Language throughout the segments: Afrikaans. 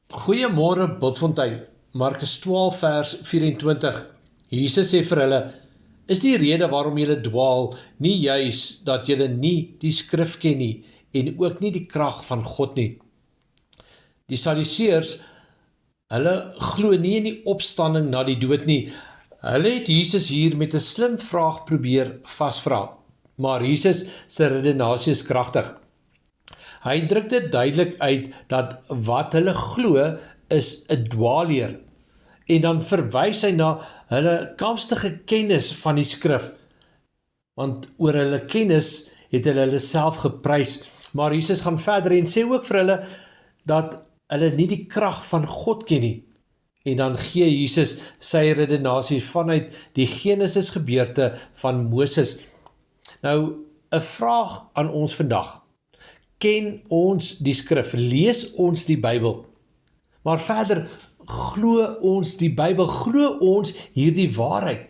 Goeiemôre Bultfontein, Markus 12 vers 24. Jesus sê vir hulle, is die rede waarom julle dwaal, nie juis dat julle nie die skrif ken nie, en ook nie die krag van God nie. Die Sadduseërs, hulle glo nie in die opstanding na die dood nie. Hulle het Jesus hier met 'n slim vraag probeer vasvra, maar Jesus se redenasie is kragtig. Hy druk dit duidelik uit dat wat hulle glo is 'n dwaalleer, en dan verwys hy na hulle kamstige kennis van die skrif, want oor hulle kennis het hulle self geprys, maar Jesus gaan verder en sê ook vir hulle dat hulle nie die krag van God ken nie. En dan gee Jesus sy redenasie vanuit die Genesis gebeurte van Moses. Nou, 'n vraag aan ons vandag. Ken ons die skrif, lees ons die Bybel, maar verder glo ons die Bybel, glo ons hierdie waarheid.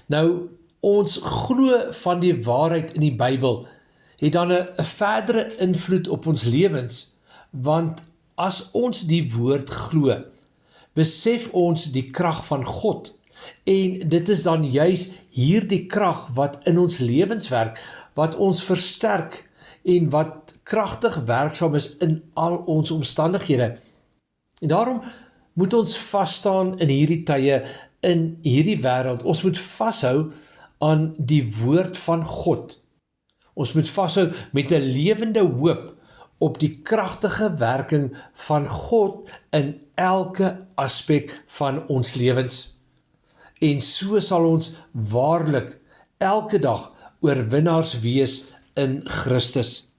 Nou, ons glo van die waarheid in die Bybel het dan 'n verdere invloed op ons lewens, want as ons die woord glo, besef ons die krag van God, en dit is dan juis hierdie krag wat in ons lewens werk, wat ons versterk, en wat kragtig werksaam is in al ons omstandighede. En daarom moet ons vasstaan in hierdie tye, in hierdie wêreld. Ons moet vashou aan die woord van God. Ons moet vashou met 'n lewende hoop op die kragtige werking van God in elke aspek van ons lewens. En so sal ons waarlik elke dag oorwinnaars wees in Christus.